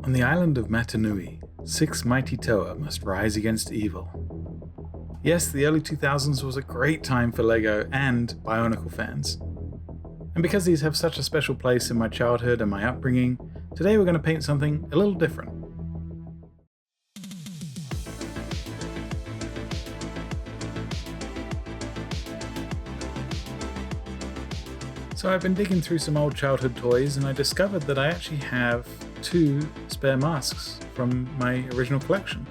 On the island of Matanui, 6 mighty Toa must rise against evil. Yes, the early 2000s was a great time for LEGO and Bionicle fans. And because these have such a special place in my childhood and my upbringing, today we're going to paint something a little different. So I've been digging through some old childhood toys and I discovered that I actually have 2 spare masks from my original collection.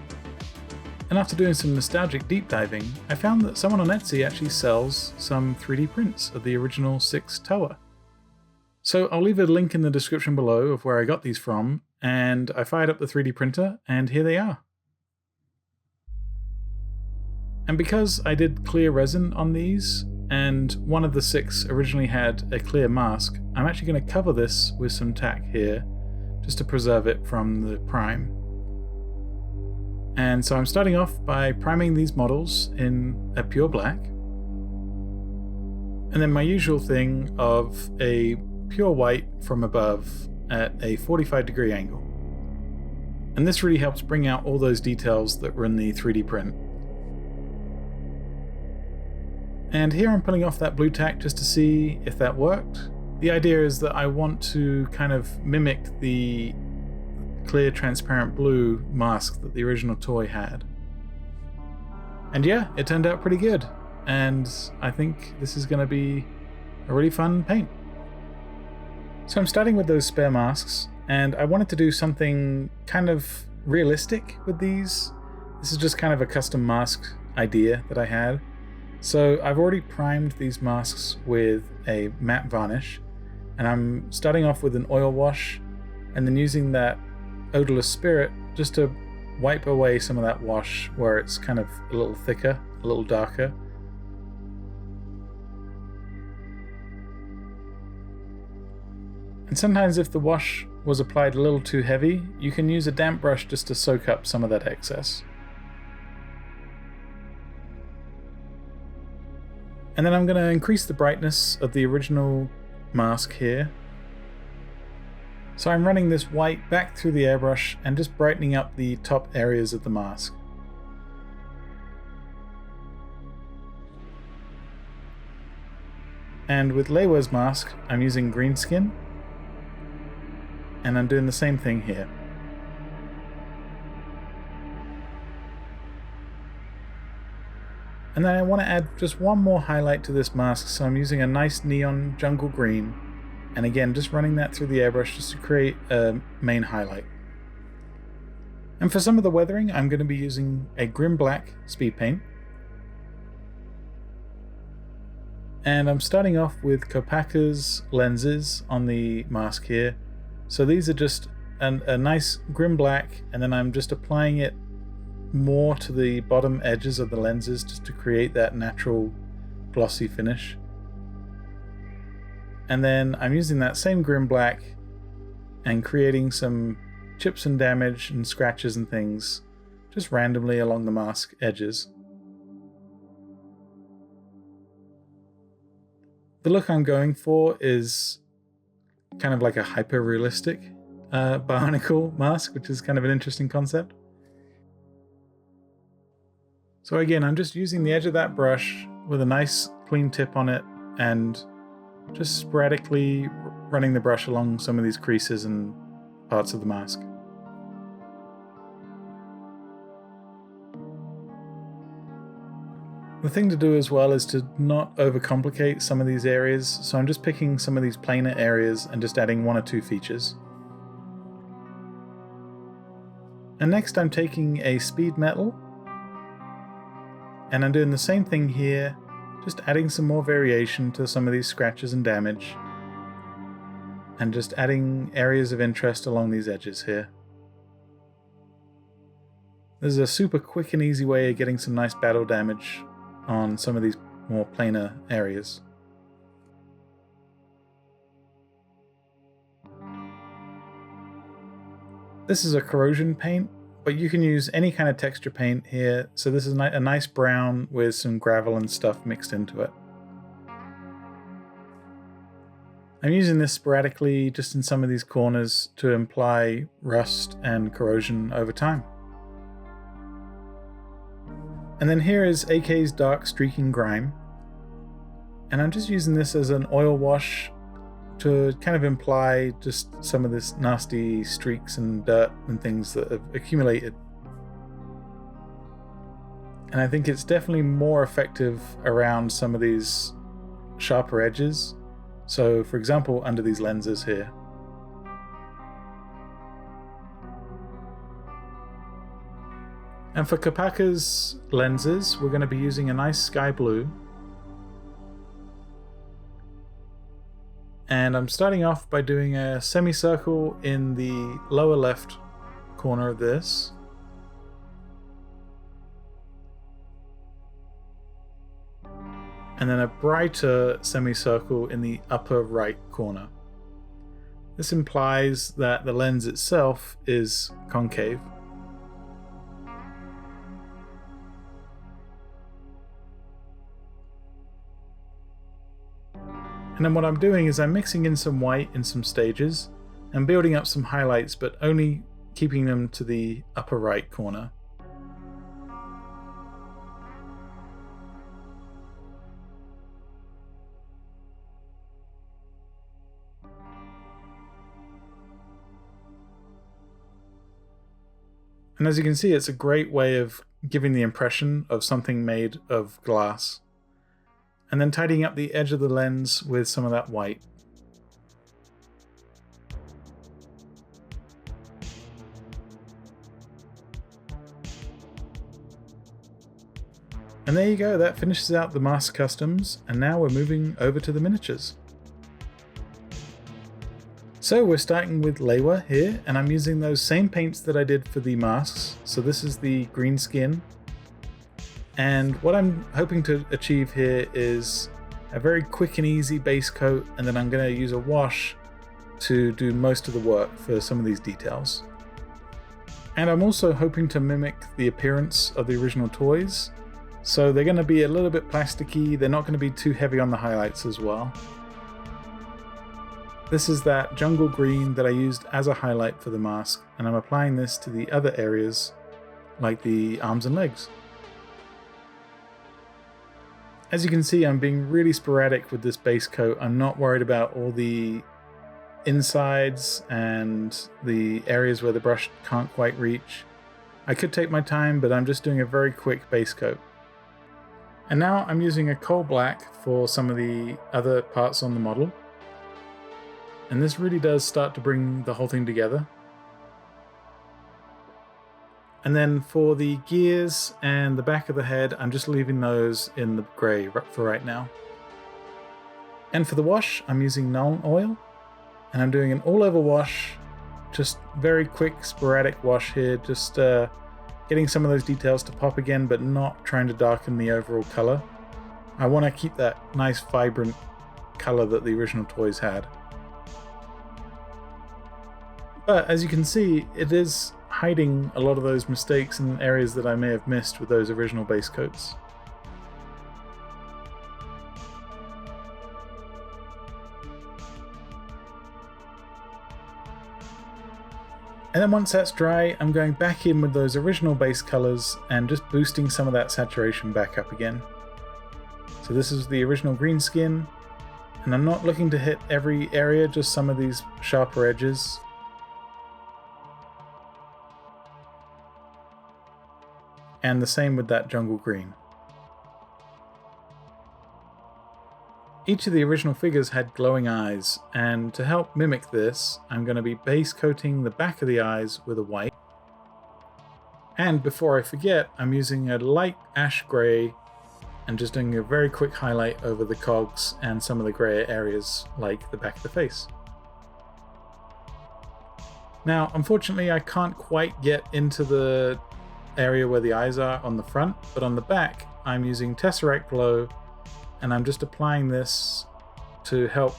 And after doing some nostalgic deep diving, I found that someone on Etsy actually sells some 3D prints of the original 6 Toa. So I'll leave a link in the description below of where I got these from, and I fired up the 3D printer, and here they are. And because I did clear resin on these, and one of the 6 originally had a clear mask, I'm actually going to cover this with some tack here, just to preserve it from the prime. And so I'm starting off by priming these models in a pure black. And then my usual thing of a pure white from above at a 45-degree angle. And this really helps bring out all those details that were in the 3D print. And here I'm pulling off that blue tack just to see if that worked. The idea is that I want to kind of mimic the clear transparent blue mask that the original toy had. And yeah, it turned out pretty good. And I think this is going to be a really fun paint. So I'm starting with those spare masks, and I wanted to do something kind of realistic with these. This is just kind of a custom mask idea that I had. So I've already primed these masks with a matte varnish, and I'm starting off with an oil wash and then using that odorless spirit just to wipe away some of that wash where it's kind of a little thicker, a little darker. And sometimes if the wash was applied a little too heavy, you can use a damp brush just to soak up some of that excess. And then I'm going to increase the brightness of the original mask here. So I'm running this white back through the airbrush and just brightening up the top areas of the mask. And with Lewa's mask, I'm using green skin. And I'm doing the same thing here. And then I want to add just one more highlight to this mask, so I'm using a nice neon jungle green, and again just running that through the airbrush just to create a main highlight. And for some of the weathering, I'm going to be using a grim black speed paint. And I'm starting off with Kopaka's lenses on the mask here. So these are just a nice grim black, and then I'm just applying it more to the bottom edges of the lenses just to create that natural glossy finish. And then I'm using that same grim black and creating some chips and damage and scratches and things just randomly along the mask edges. The look I'm going for is kind of like a hyper-realistic Bionicle mask, which is kind of an interesting concept. So again, I'm just using the edge of that brush with a nice clean tip on it and just sporadically running the brush along some of these creases and parts of the mask. The thing to do as well is to not overcomplicate some of these areas, so I'm just picking some of these planar areas and just adding 1 or 2 features. And next I'm taking a speed metal, and I'm doing the same thing here, just adding some more variation to some of these scratches and damage, and just adding areas of interest along these edges here. This is a super quick and easy way of getting some nice battle damage on some of these more planar areas. This is a corrosion paint, but you can use any kind of texture paint here. So this is a nice brown with some gravel and stuff mixed into it. I'm using this sporadically just in some of these corners to imply rust and corrosion over time. And then here is AK's Dark Streaking Grime. And I'm just using this as an oil wash to kind of imply just some of this nasty streaks and dirt and things that have accumulated. And I think it's definitely more effective around some of these sharper edges. So for example, under these lenses here. And for Kopaka's lenses, we're going to be using a nice sky blue. And I'm starting off by doing a semicircle in the lower left corner of this. And then a brighter semicircle in the upper right corner. This implies that the lens itself is concave. And then what I'm doing is I'm mixing in some white in some stages and building up some highlights, but only keeping them to the upper right corner. And as you can see, it's a great way of giving the impression of something made of glass. And then tidying up the edge of the lens with some of that white. And there you go, that finishes out the mask customs, and now we're moving over to the miniatures. So we're starting with Lewa here, and I'm using those same paints that I did for the masks. So this is the green skin. And what I'm hoping to achieve here is a very quick and easy base coat, and then I'm going to use a wash to do most of the work for some of these details. And I'm also hoping to mimic the appearance of the original toys. So they're going to be a little bit plasticky, they're not going to be too heavy on the highlights as well. This is that jungle green that I used as a highlight for the mask, and I'm applying this to the other areas, like the arms and legs. As you can see, I'm being really sporadic with this base coat. I'm not worried about all the insides and the areas where the brush can't quite reach. I could take my time, but I'm just doing a very quick base coat. And now I'm using a coal black for some of the other parts on the model. And this really does start to bring the whole thing together. And then for the gears and the back of the head, I'm just leaving those in the grey for right now. And for the wash, I'm using Nuln oil, and I'm doing an all-over wash, just very quick, sporadic wash here, just getting some of those details to pop again, but not trying to darken the overall colour. I want to keep that nice, vibrant colour that the original toys had. But as you can see, it is hiding a lot of those mistakes and areas that I may have missed with those original base coats. And then once that's dry, I'm going back in with those original base colors and just boosting some of that saturation back up again. So this is the original green skin, and I'm not looking to hit every area, just some of these sharper edges. And the same with that jungle green. Each of the original figures had glowing eyes, and to help mimic this, I'm going to be base coating the back of the eyes with a white. And before I forget, I'm using a light ash grey and just doing a very quick highlight over the cogs and some of the grey areas like the back of the face. Now, unfortunately, I can't quite get into the area where the eyes are on the front, but on the back I'm using Tesseract Glow, and I'm just applying this to help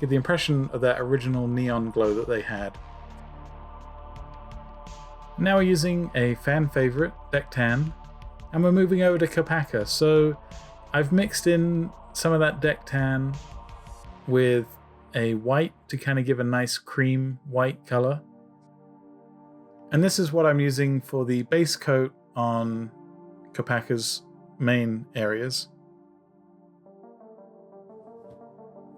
give the impression of that original neon glow that they had. Now we're using a fan favorite, Deck Tan, and we're moving over to Kopaka. So I've mixed in some of that Deck Tan with a white to kind of give a nice cream white color. And this is what I'm using for the base coat on Kopaka's main areas.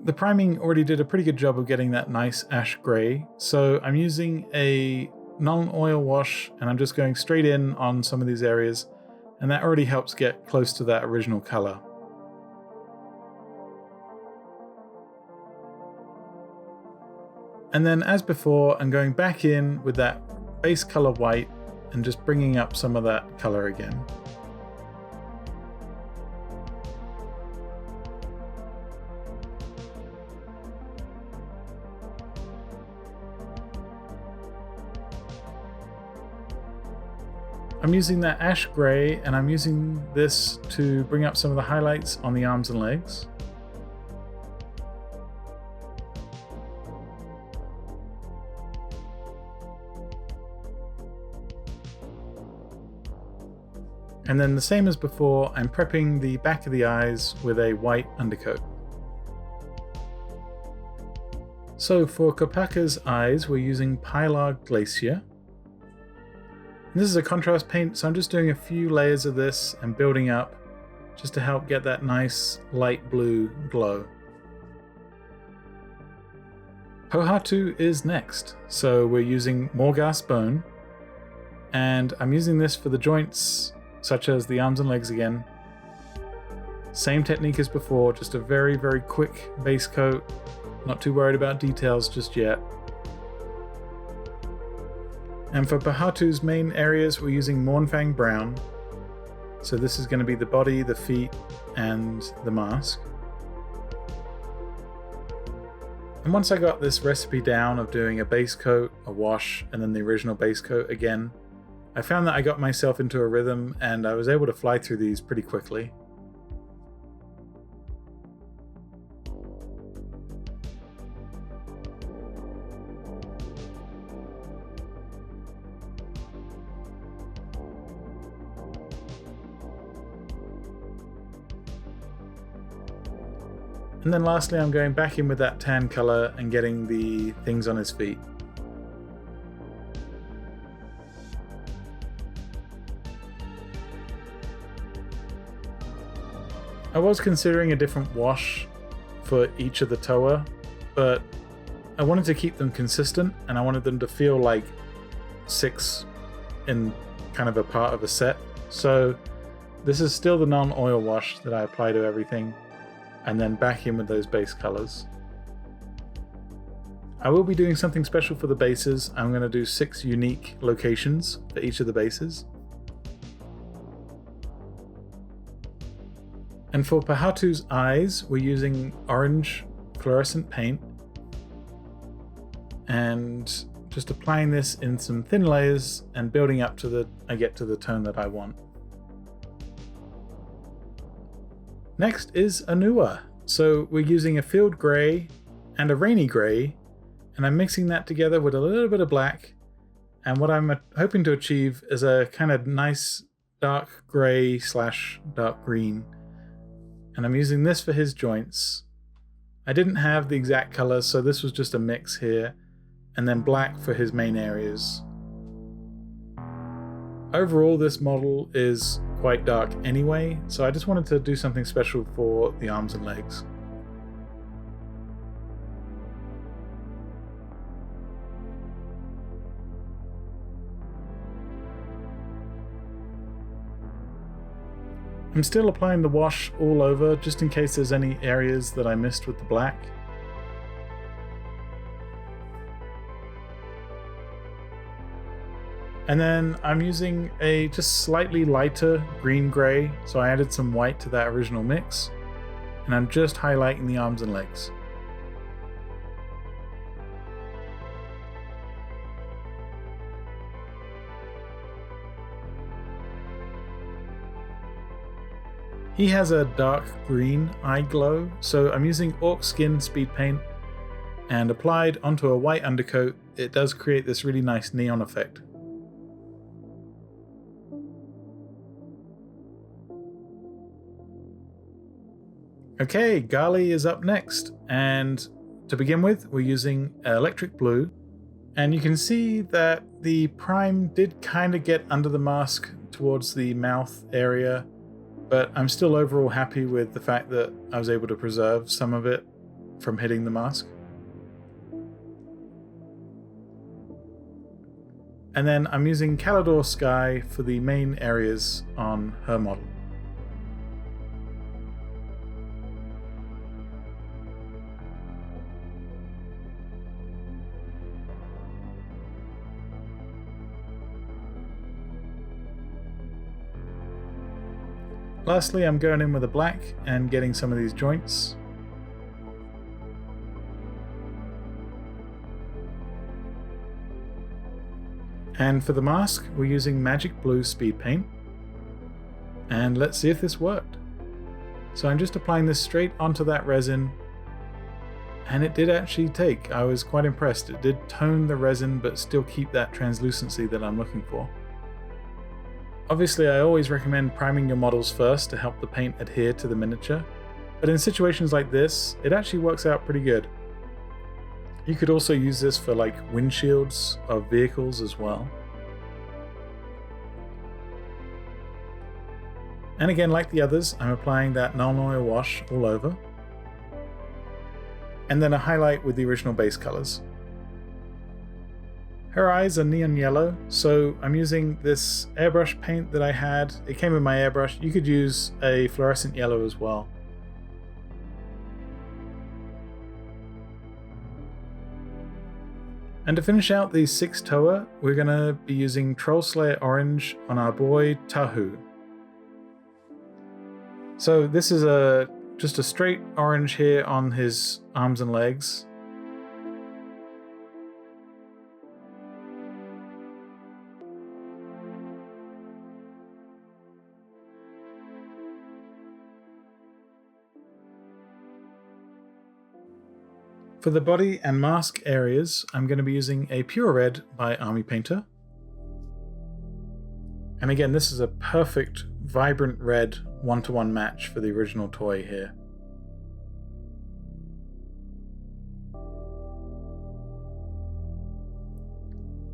The priming already did a pretty good job of getting that nice ash gray, so I'm using a non-oil wash and I'm just going straight in on some of these areas, and that already helps get close to that original color. And then as before, I'm going back in with that base color white and just bringing up some of that color again. I'm using that ash gray, and I'm using this to bring up some of the highlights on the arms and legs. And then the same as before, I'm prepping the back of the eyes with a white undercoat. So for Kopaka's eyes, we're using Pilar Glacier. And this is a contrast paint, so I'm just doing a few layers of this and building up just to help get that nice light blue glow. Pohatu is next, so we're using Morghast bone, and I'm using this for the joints such as the arms and legs again. Same technique as before, just a very, very quick base coat, not too worried about details just yet. And for Pohatu's main areas, we're using Mournfang brown. So this is going to be the body, the feet, and the mask. And once I got this recipe down of doing a base coat, a wash, and then the original base coat again, I found that I got myself into a rhythm and I was able to fly through these pretty quickly. And then lastly, I'm going back in with that tan color and getting the things on his feet. I was considering a different wash for each of the Toa, but I wanted to keep them consistent and I wanted them to feel like 6 in kind of a part of a set. So this is still the non-oil wash that I apply to everything, and then back in with those base colors. I will be doing something special for the bases. I'm going to do 6 unique locations for each of the bases. And for Pohatu's eyes, we're using orange fluorescent paint and just applying this in some thin layers and building up to I get to the tone that I want. Next is Onua. So we're using a field grey and a rainy grey, and I'm mixing that together with a little bit of black, and what I'm hoping to achieve is a kind of nice dark grey / dark green. And I'm using this for his joints. I didn't have the exact color, so this was just a mix here, and then black for his main areas. Overall, this model is quite dark anyway, so I just wanted to do something special for the arms and legs. I'm still applying the wash all over, just in case there's any areas that I missed with the black. And then I'm using a just slightly lighter green-gray, so I added some white to that original mix, and I'm just highlighting the arms and legs. He has a dark green eye glow, so I'm using Orc Skin Speed Paint, and applied onto a white undercoat, it does create this really nice neon effect. Okay, Gali is up next, and To begin with, we're using electric blue, and you can see that the prime did kind of get under the mask towards the mouth area, but I'm still overall happy with the fact that I was able to preserve some of it from hitting the mask. And then I'm using Calidor Sky for the main areas on her model. Lastly, I'm going in with a black and getting some of these joints. And for the mask, we're using Magic Blue Speed Paint. And let's see if this worked. So I'm just applying this straight onto that resin, and it did actually take. I was quite impressed. It did tone the resin, but still keep that translucency that I'm looking for. Obviously, I always recommend priming your models first to help the paint adhere to the miniature, but in situations like this, it actually works out pretty good. You could also use this for like windshields of vehicles as well. And again, like the others, I'm applying that null oil wash all over, and then a highlight with the original base colors. Her eyes are neon yellow, so I'm using this airbrush paint that I had. It came in my airbrush. You could use a fluorescent yellow as well. And to finish out these 6 Toa, we're going to be using Troll Slayer Orange on our boy Tahu. So this is just a straight orange here on his arms and legs. For the body and mask areas, I'm going to be using a Pure Red by Army Painter. And again, this is a perfect, vibrant red one-to-one match for the original toy here.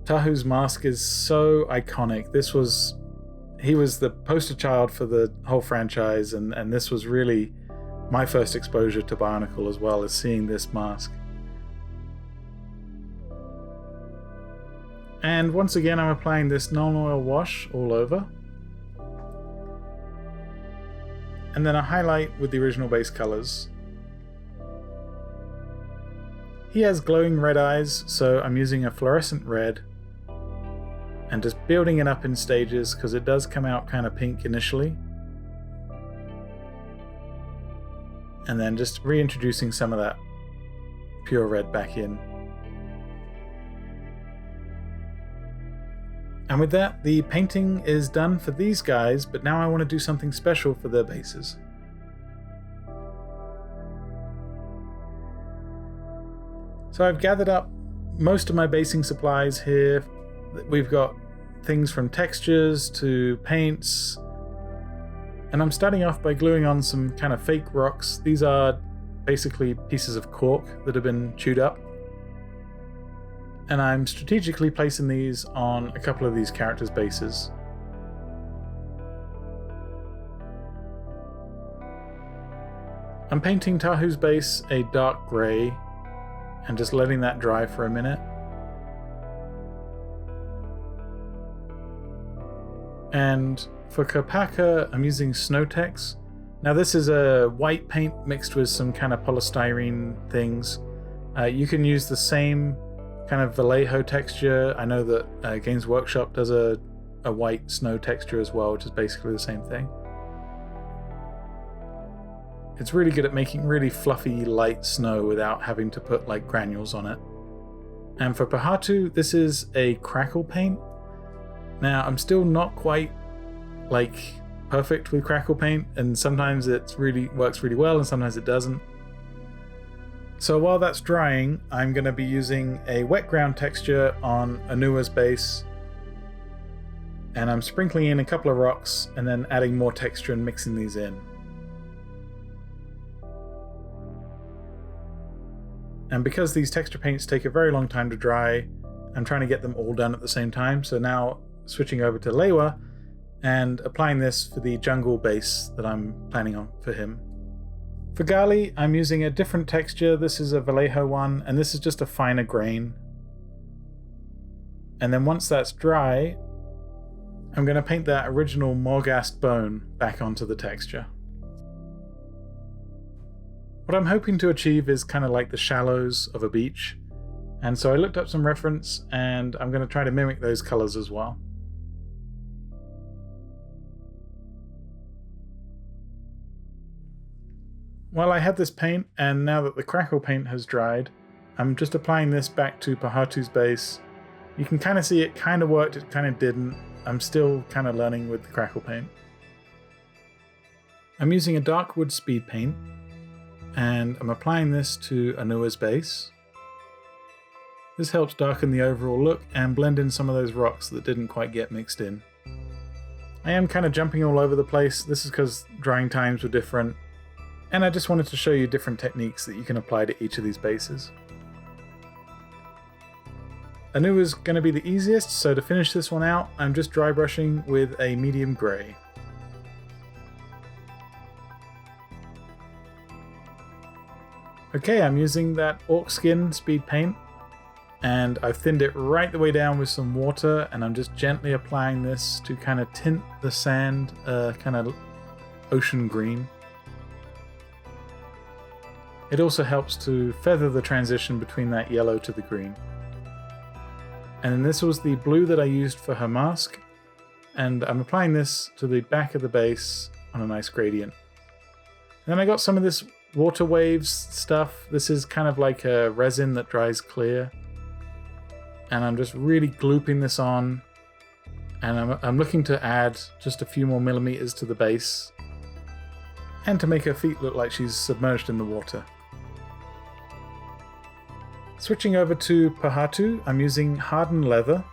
Tahu's mask is so iconic. He was the poster child for the whole franchise, and this was really my first exposure to Bionicle as well, as seeing this mask. And once again, I'm applying this null oil wash all over. And then a highlight with the original base colors. He has glowing red eyes, so I'm using a fluorescent red and just building it up in stages because it does come out kind of pink initially. And then just reintroducing some of that pure red back in. And with that, the painting is done for these guys, but now I want to do something special for their bases. So I've gathered up most of my basing supplies here. We've got things from textures to paints, and I'm starting off by gluing on some kind of fake rocks. These are basically pieces of cork that have been chewed up. And I'm strategically placing these on a couple of these characters' bases. I'm painting Tahu's base a dark grey and just letting that dry for a minute. And for Kopaka, I'm using Snowtex. Now this is a white paint mixed with some kind of polystyrene things. You can use the same kind of Vallejo texture. I know that Games Workshop does a white snow texture as well, which is basically the same thing. It's really good at making really fluffy, light snow without having to put like granules on it. And for Pohatu, this is a crackle paint. Now, I'm still not quite like perfect with crackle paint, and sometimes it really works really well and sometimes it doesn't. So while that's drying, I'm going to be using a wet ground texture on Onua's base, and I'm sprinkling in a couple of rocks and then adding more texture and mixing these in. And because these texture paints take a very long time to dry, I'm trying to get them all done at the same time. So now switching over to Lewa and applying this for the jungle base that I'm planning on for him. For Gali, I'm using a different texture. This is a Vallejo one, and this is just a finer grain. And then once that's dry, I'm going to paint that original Morghast bone back onto the texture. What I'm hoping to achieve is kind of like the shallows of a beach. And so I looked up some reference, and I'm going to try to mimic those colors as well. Well, I had this paint, and now that the crackle paint has dried, I'm just applying this back to Pohatu's base. You can kind of see it kind of worked, it kind of didn't. I'm still kind of learning with the crackle paint. I'm using a dark wood speed paint, and I'm applying this to Onua's base. This helps darken the overall look and blend in some of those rocks that didn't quite get mixed in. I am kind of jumping all over the place. This is because drying times were different, and I just wanted to show you different techniques that you can apply to each of these bases. Onua is going to be the easiest, so to finish this one out, I'm just dry brushing with a medium grey. Okay, I'm using that orc skin speed paint, and I've thinned it right the way down with some water, and I'm just gently applying this to kind of tint the sand kind of ocean green. It also helps to feather the transition between that yellow to the green. And then this was the blue that I used for her mask, and I'm applying this to the back of the base on a nice gradient. And then I got some of this water waves stuff. This is kind of like a resin that dries clear. And I'm just really glooping this on, and I'm looking to add just a few more millimeters to the base, and to make her feet look like she's submerged in the water. Switching over to Pohatu, I'm using hardened leather,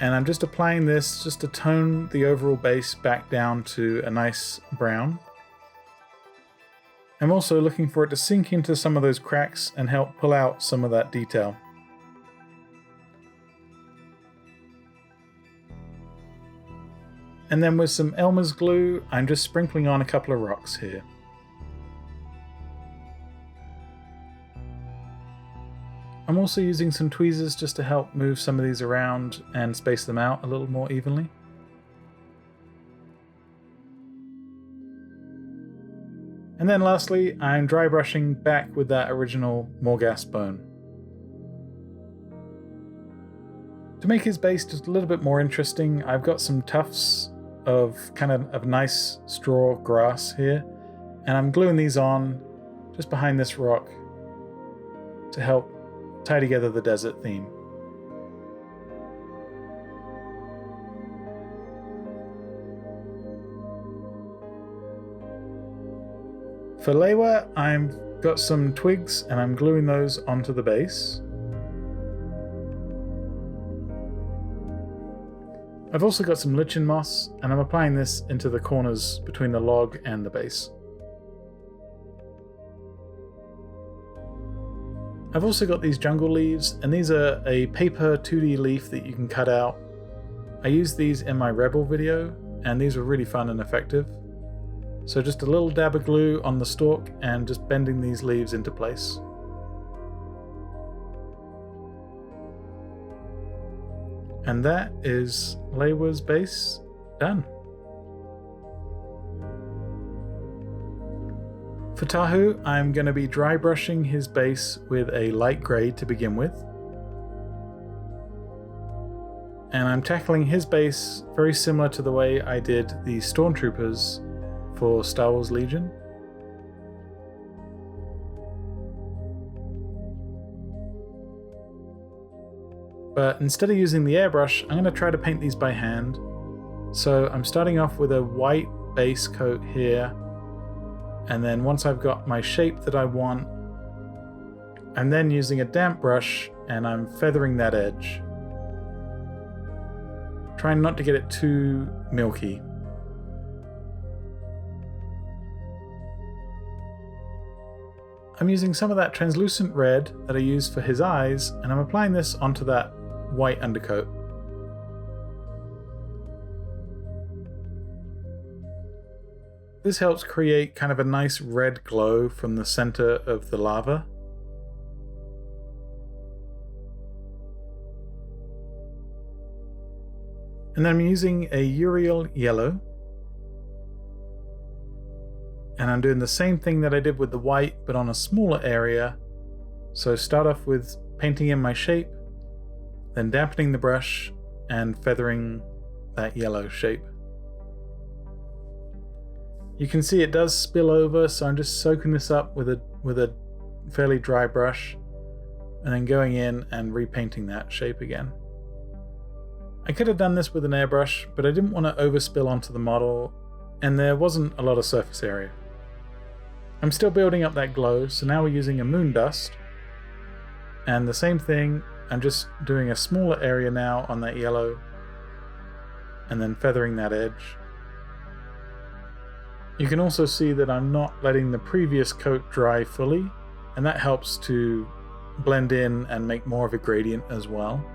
and I'm just applying this just to tone the overall base back down to a nice brown. I'm also looking for it to sink into some of those cracks and help pull out some of that detail. And then with some Elmer's glue, I'm just sprinkling on a couple of rocks here. I'm also using some tweezers just to help move some of these around and space them out a little more evenly. And then lastly, I'm dry brushing back with that original Morghast bone. To make his base just a little bit more interesting, I've got some tufts of kind of nice straw grass here, and I'm gluing these on just behind this rock to help tie together the desert theme. For Lewa, I've got some twigs and I'm gluing those onto the base. I've also got some lichen moss, and I'm applying this into the corners between the log and the base. I've also got these jungle leaves, and these are a paper 2D leaf that you can cut out. I used these in my Rebel video, and these were really fun and effective. So just a little dab of glue on the stalk and just bending these leaves into place. And that is Lewa's base done. For Tahu, I'm going to be dry brushing his base with a light grey to begin with. And I'm tackling his base very similar to the way I did the Stormtroopers for Star Wars Legion. But instead of using the airbrush, I'm going to try to paint these by hand. So I'm starting off with a white base coat here, and then once I've got my shape that I want, I'm then using a damp brush and I'm feathering that edge, trying not to get it too milky. I'm using some of that translucent red that I used for his eyes, and I'm applying this onto that white undercoat. This helps create kind of a nice red glow from the center of the lava. And then I'm using a Uriel yellow. And I'm doing the same thing that I did with the white, but on a smaller area. So start off with painting in my shape, then dampening the brush and feathering that yellow shape. You can see it does spill over, so I'm just soaking this up with a fairly dry brush, and then going in and repainting that shape again. I could have done this with an airbrush, but I didn't want to overspill onto the model, and there wasn't a lot of surface area. I'm still building up that glow, so now we're using a moon dust, and the same thing, I'm just doing a smaller area now on that yellow, and then feathering that edge. You can also see that I'm not letting the previous coat dry fully, and that helps to blend in and make more of a gradient as well.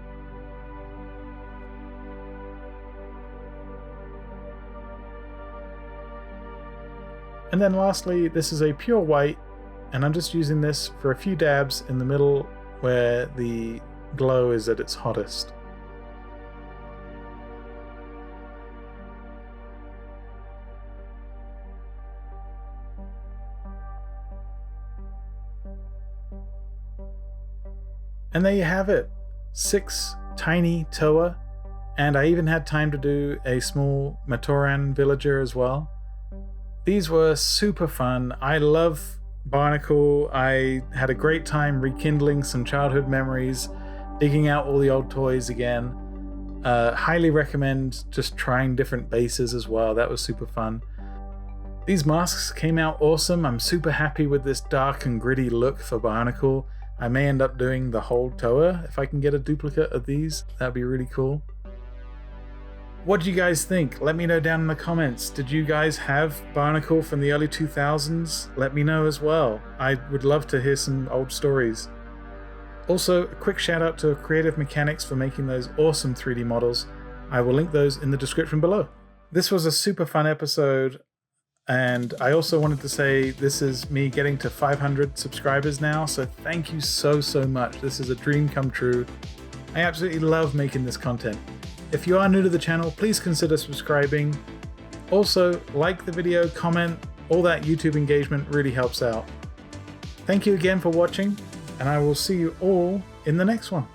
And then lastly, this is a pure white, and I'm just using this for a few dabs in the middle where the glow is at its hottest. And there you have it, 6 tiny Toa, and I even had time to do a small Matoran villager as well. These were super fun. I love Bionicle. I had a great time rekindling some childhood memories, digging out all the old toys again. Highly recommend just trying different bases as well. That was super fun. These masks came out awesome. I'm super happy with this dark and gritty look for Bionicle. I may end up doing the whole Toa if I can get a duplicate of these. That'd be really cool. What do you guys think? Let me know down in the comments. Did you guys have Bionicle from the early 2000s? Let me know as well. I would love to hear some old stories. Also, a quick shout out to Creative Mechanics for making those awesome 3D models. I will link those in the description below. This was a super fun episode, and I also wanted to say this is me getting to 500 subscribers now, so thank you so much. This is a dream come true. I absolutely love making this content. If you are new to the channel, please consider subscribing. Also, like the video, comment, all that YouTube engagement really helps out. Thank you again for watching, and I will see you all in the next one.